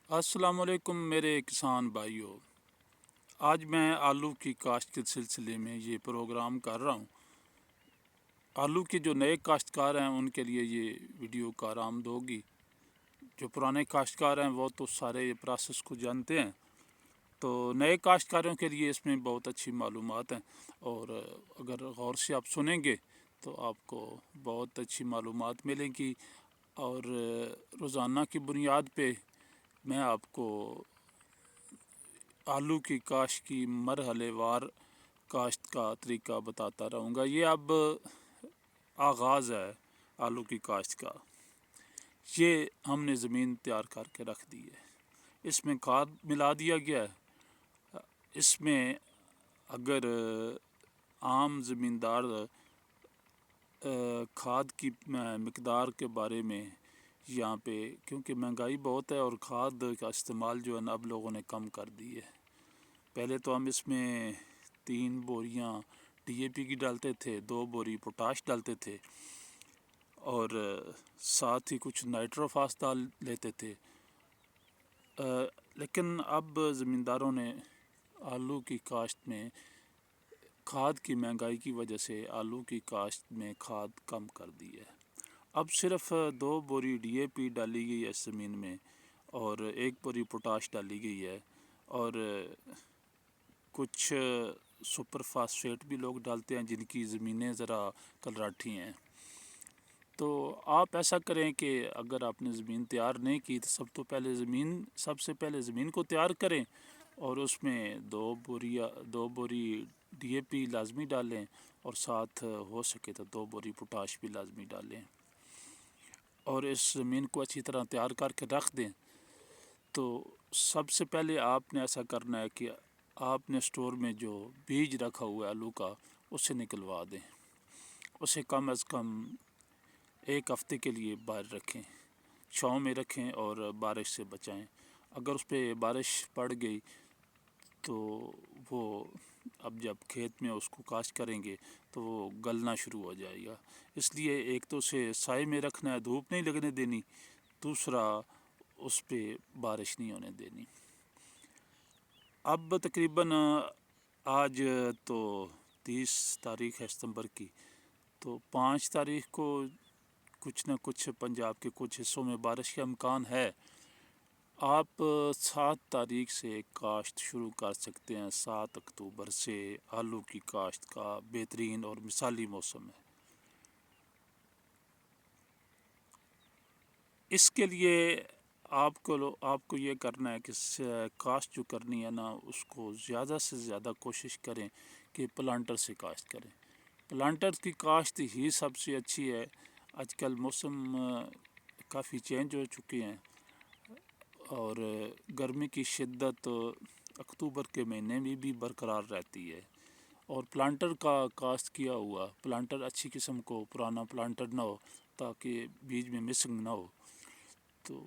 السلام علیکم میرے کسان بھائیوں، آج میں آلو کی کاشت کے سلسلے میں یہ پروگرام کر رہا ہوں۔ آلو کے جو نئے کاشتکار ہیں ان کے لیے یہ ویڈیو کارآمد ہوگی۔ جو پرانے کاشتکار ہیں وہ تو سارے پروسیس کو جانتے ہیں، تو نئے کاشتکاروں کے لیے اس میں بہت اچھی معلومات ہیں، اور اگر غور سے آپ سنیں گے تو آپ کو بہت اچھی معلومات ملیں گی، اور روزانہ کی بنیاد پہ میں آپ کو آلو کی کاشت کی مرحلے وار کاشت کا طریقہ بتاتا رہوں گا۔ یہ اب آغاز ہے آلو کی کاشت کا۔ یہ ہم نے زمین تیار کر کے رکھ دی ہے، اس میں کھاد ملا دیا گیا ہے۔ اس میں اگر عام زمیندار کھاد کی مقدار کے بارے میں یہاں پہ، کیونکہ مہنگائی بہت ہے اور کھاد کا استعمال جو ہے نا اب لوگوں نے کم کر دی ہے۔ پہلے تو ہم اس میں 3 بوریاں ڈی اے پی کی ڈالتے تھے، 2 بوری پوٹاش ڈالتے تھے، اور ساتھ ہی کچھ نائٹروفاس ڈال لیتے تھے۔ لیکن اب زمینداروں نے آلو کی کاشت میں کھاد کی مہنگائی کی وجہ سے آلو کی کاشت میں کھاد کم کر دی ہے۔ اب صرف 2 بوری ڈی اے پی ڈالی گئی ہے اس زمین میں، اور 1 بوری پوٹاش ڈالی گئی ہے، اور کچھ سپر فاسفیٹ بھی لوگ ڈالتے ہیں جن کی زمینیں ذرا کلراٹھی ہیں۔ تو آپ ایسا کریں کہ اگر آپ نے زمین تیار نہیں کی تو سب سے پہلے زمین کو تیار کریں، اور اس میں 2 بوری ڈی اے پی لازمی ڈالیں، اور ساتھ ہو سکے تو 2 بوری پوٹاش بھی لازمی ڈالیں، اور اس زمین کو اچھی طرح تیار کر کے رکھ دیں۔ تو سب سے پہلے آپ نے ایسا کرنا ہے کہ آپ نے اسٹور میں جو بیج رکھا ہوا ہے آلو کا اسے نکلوا دیں، اسے کم از کم 1 ہفتے کے لیے باہر رکھیں، چھاؤں میں رکھیں اور بارش سے بچائیں۔ اگر اس پہ بارش پڑ گئی تو وہ اب جب کھیت میں اس کو کاشت کریں گے تو وہ گلنا شروع ہو جائے گا۔ اس لیے ایک تو اسے سائے میں رکھنا ہے، دھوپ نہیں لگنے دینی، دوسرا اس پہ بارش نہیں ہونے دینی۔ اب تقریباً آج تو 30 تاریخ ہے ستمبر کی، تو 5 تاریخ کو کچھ نہ کچھ پنجاب کے کچھ حصوں میں بارش کا امکان ہے۔ آپ 7 تاریخ سے کاشت شروع کر سکتے ہیں۔ 7 اکتوبر سے آلو کی کاشت کا بہترین اور مثالی موسم ہے۔ اس کے لیے آپ کو یہ کرنا ہے کہ کاشت جو کرنی ہے نا اس کو زیادہ سے زیادہ کوشش کریں کہ پلانٹر سے کاشت کریں۔ پلانٹر کی کاشت ہی سب سے اچھی ہے۔ آج کل موسم کافی چینج ہو چکے ہیں، اور گرمی کی شدت اکتوبر کے مہینے میں بھی برقرار رہتی ہے، اور پلانٹر کا کاشت کیا ہوا پلانٹر اچھی قسم کو، پرانا پلانٹر نہ ہو تاکہ بیج میں مسنگ نہ ہو۔ تو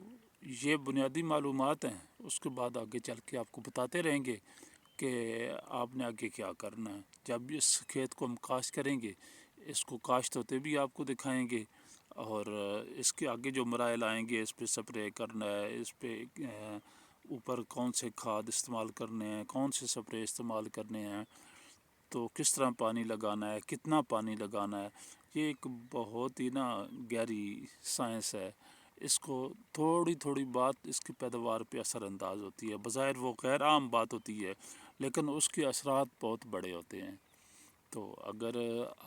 یہ بنیادی معلومات ہیں، اس کے بعد آگے چل کے آپ کو بتاتے رہیں گے کہ آپ نے آگے کیا کرنا ہے۔ جب اس کھیت کو ہم کاشت کریں گے، اس کو کاشت ہوتے بھی آپ کو دکھائیں گے، اور اس کے آگے جو مراحل آئیں گے، اس پہ سپرے کرنا ہے، اس پہ اوپر کون سے کھاد استعمال کرنے ہیں، کون سے سپرے استعمال کرنے ہیں، تو کس طرح پانی لگانا ہے، کتنا پانی لگانا ہے۔ یہ ایک بہت ہی گہری سائنس ہے۔ اس کو تھوڑی بات اس کی پیداوار پہ اثر انداز ہوتی ہے، بظاہر وہ غیر عام بات ہوتی ہے لیکن اس کے اثرات بہت بڑے ہوتے ہیں۔ تو اگر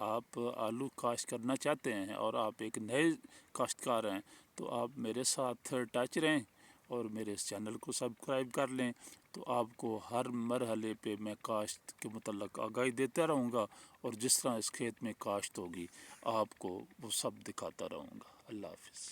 آپ آلو کاشت کرنا چاہتے ہیں اور آپ ایک نئے کاشتکار ہیں تو آپ میرے ساتھ ٹچ رہیں اور میرے اس چینل کو سبسکرائب کر لیں، تو آپ کو ہر مرحلے پہ میں کاشت کے متعلق آگاہی دیتا رہوں گا، اور جس طرح اس کھیت میں کاشت ہوگی آپ کو وہ سب دکھاتا رہوں گا۔ اللہ حافظ۔